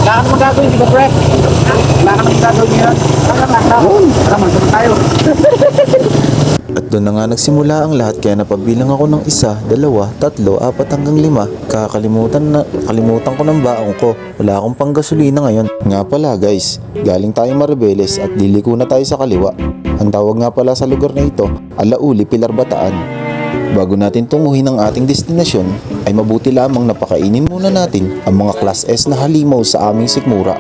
Wala ka naman gagawin, di ba, pre? Wala ka naman gagawin yun. Tara, magsabi tayo. At doon na nga nagsimula ang lahat kaya napabilang ako ng 1, 2, 3, 4 hanggang 5. Kalimutan ko ng baong ko. Wala akong panggasolina ngayon. Nga pala guys, galing tayong Maribeles at liliko na tayo sa kaliwa. Ang tawag nga pala sa lugar na ito, Alauli, Pilar, Bataan. Bago natin tunguhin ang ating destinasyon, ay mabuti lamang napakainin muna natin ang mga Class S na halimaw sa aming sikmura.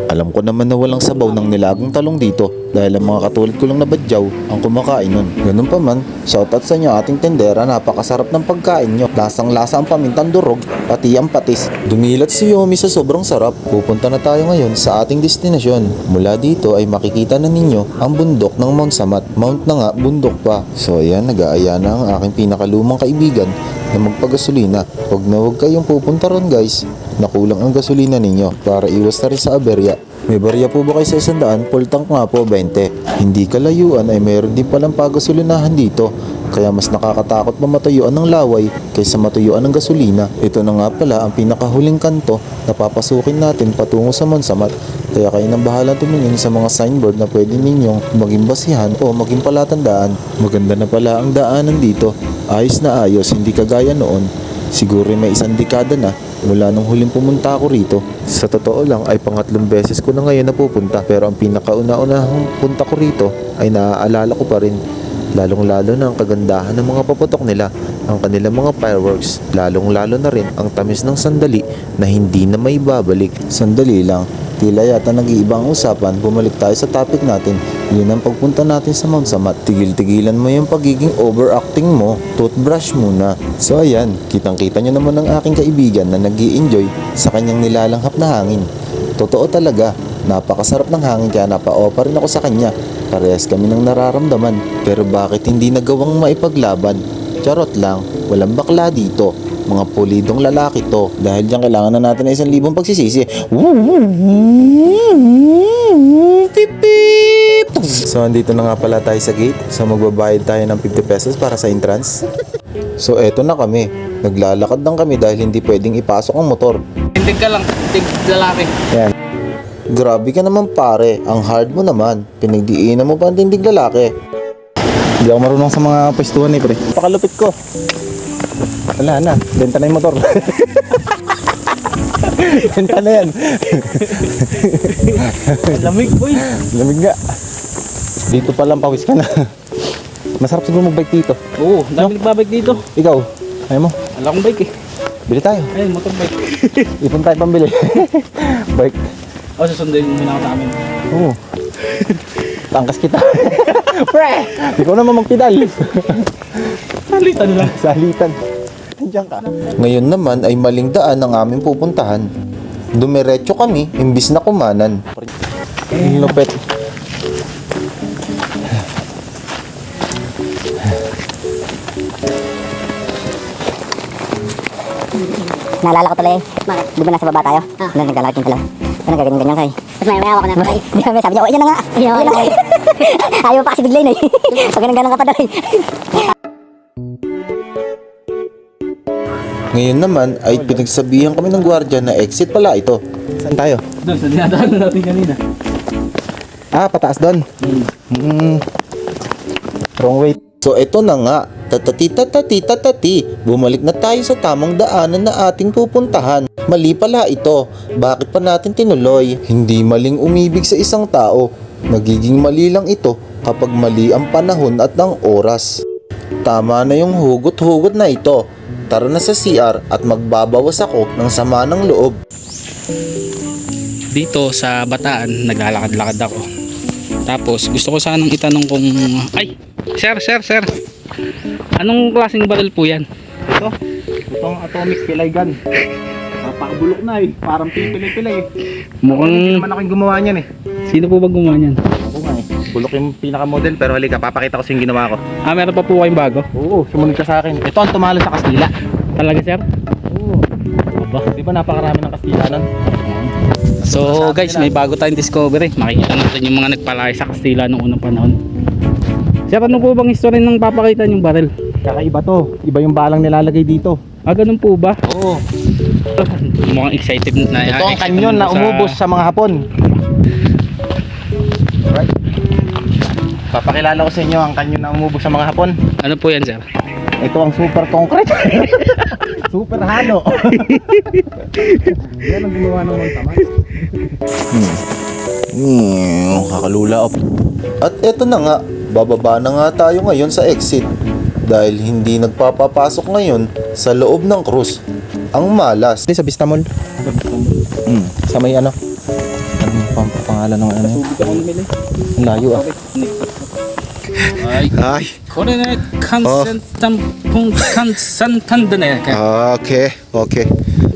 Alam ko naman na walang sabaw ng nilagang talong dito dahil ang mga katulad ko lang na badyaw ang kumakain nun. Ganun pa man, shoutout sa inyo ating tendera, napakasarap ng pagkain nyo. Lasang-lasa ang pamintang durog, pati ang patis. Dumilat si Yomi sa sobrang sarap. Pupunta na tayo ngayon sa ating destinasyon. Mula dito ay makikita na ninyo ang bundok ng Mount Samat. Mount na nga, bundok pa. So ayan, nag-aaya na ang aking pinakalumang kaibigan na magpagasolina. Huwag na huwag kayong pupunta ron guys. Nakulang ang gasolina ninyo para iwas na rin sa aberya. May barya po ba kayo sa 100? Full tank nga po 20. Hindi kalayuan ay mayroon din palang pagasolinahan dito. Kaya mas nakakatakot pa matuyuan ng laway kaysa matuyuan ng gasolina. Ito na nga pala ang pinakahuling kanto na papasukin natin patungo sa Monsamat. Kaya kayo nang bahala tumingin sa mga signboard na pwede ninyong maging basihan o maging palatandaan. Maganda na pala ang daanan dito. Ayos na ayos, hindi kagaya noon. Siguro may 1 dekada na mula nung huling pumunta ako rito. Sa totoo lang ay pangatlong beses ko na ngayon napupunta, pero ang pinakauna-unahang punta ko rito ay naaalala ko pa rin. Lalong-lalo na ang kagandahan ng mga paputok nila, ang kanilang mga fireworks, lalong-lalo na rin ang tamis ng sandali na hindi na may babalik. Sandali lang, tila yata nag-iibang usapan, bumalik tayo sa topic natin. Yun ang pagpunta natin sa Mount Samat. Tigil-tigilan mo yung pagiging overacting mo, toothbrush muna. So ayan, kitang-kita nyo naman ang aking kaibigan na nag-i-enjoy sa kanyang nilalanghap na hangin. Totoo talaga, napakasarap ng hangin kaya napa-opa rin ako sa kanya. Parehas kami ng nararamdaman. Pero bakit hindi nagawang maipaglaban? Charot lang, walang bakla dito. Mga pulidong lalaki to. Dahil diyan kailangan na natin ng 1,000 pagsisisi. So andito na nga pala tayo sa gate. So magbabayad tayo ng 50 pesos para sa entrance. So eto na kami. Naglalakad lang kami dahil hindi pwedeng ipasok ang motor. Tindig ka lang, tindig lalaki. Yan. Grabe ka naman pare, ang hard mo naman. Pinagdiinan mo pa ang tindig lalaki. Hindi ako marunong sa mga pwestuhan pre. Pakalupit ko. Wala na, benta na yung motor. Benta na yan. Lamig, boy. Lamig nga. Dito pa lang pawis ka na. Masarap siguro mag-bike dito. Oo, dami nagbabike dito. Ikaw, ayaw mo? Wala akong bike eh. Bili tayo. Ayun, motorbike. Ipon tayo pambili. Bike. O, susunduin mo muna ako sa amin. Oo. Tangkas kita. Pre! Ikaw naman magpedal. Salitan lang. Salitan. Nandiyan ka. Ngayon naman ay maling daan ang aming pupuntahan. Dumiretso kami, imbis na kumanan. Ang lupet. Naalala ko tuloy. Bakit? Di ba nasa baba tayo? Doon naglalakad yung dalawa. Ano ganyan-ganyan kay? Tapos may ako na. Sabi niya, oh, yan na nga. Yan na nga. Ayaw pa kasi biglayin eh. Pag ganun-ganun ka pa daw. Ngayon naman ay pinagsabihan kami ng gwardiya na exit pala ito. Saan tayo? Doon, sa dinadaanan natin kanina. Ah, pataas doon. Wrong way. So eto na nga, tatati, bumalik na tayo sa tamang daanan na ating pupuntahan. Mali pala ito, bakit pa natin tinuloy? Hindi maling umibig sa isang tao, nagiging mali lang ito kapag mali ang panahon at ang oras. Tama na yung hugot-hugot na ito. Tara na sa CR at magbabawas ako ng sama ng loob. Dito sa Bataan, naglalakad-lakad ako. Tapos gusto ko sanang itanong kung ay, sir. Anong klaseng baril po yan? Itong atomic pilay gun. Napakabulok na eh, parang pipilay-pilay eh. Mukhang Naman ako yung gumawa niyan eh. sino po ba gumawa niyan? Oo nga eh. Bulok yung pinaka-model pero halika, papakita ko sa yung ginawa ko. Ah, meron pa po kayong bago? Oo, sumunod ka sa akin. Ito ang tumalo sa Kastila. Talaga, sir? Oo. Aba. Di ba napakarami ng Kastila nun? So guys, may bago tayong discovery. Makikita natin yung mga nagpalay sa Kastila noong unang panahon. Sir, ano po bang history ng papakita yung baril? Kakaiba to. Iba yung balang nilalagay dito. Ah, ganun po ba? Oo. Mukhang excited na. Ito ang excited kanyon na sa- umubos sa mga Hapon. Alright. Papakilala ko sa inyo ang kanyon na umubos sa mga Hapon. Ano po yan, sir? Ito ang super concrete. Super halo. Yan ang gumawa ng Montaman. Kakalula up. At eto na nga, bababa na nga tayo ngayon sa exit dahil hindi nagpapapasok ngayon sa loob ng cruise ang malas. Sa Bistamol. Sa may ano? Anong pangalan ng ano? Ang layo ah. Ay, Korenet Kansantandaner. okay.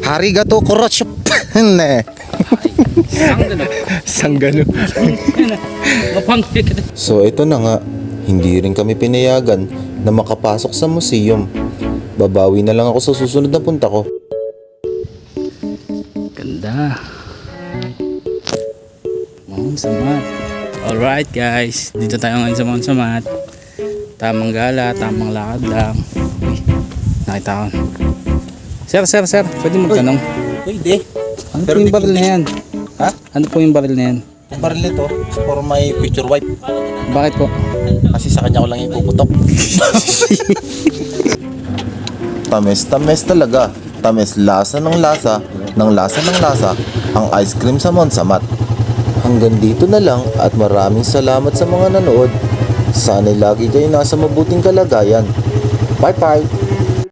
Harigato koroshop. Sanggano. So ito na nga, hindi rin kami pinayagan na makapasok sa museum. Babawi na lang ako sa susunod na punta ko. Ganda. Mount Samat. Alright guys, dito tayo ngayon sa Mount Samat. Tamang gala, tamang lakad lang. Uy, nakita ko. Sir, pwede magtanong. Pwede. Ano po yung baril na yan? Ha? Ano po yung baril na yan? Ang baril nito, for my picture wipe. Bakit po? Kasi sa kanya ko lang ipuputok. Tamis talaga. Tamis lasa ng lasa ang ice cream sa Mount Samat. Hanggang dito na lang at maraming salamat sa mga nanood. Sana'y lagi kayo nasa mabuting kalagayan. Bye-bye!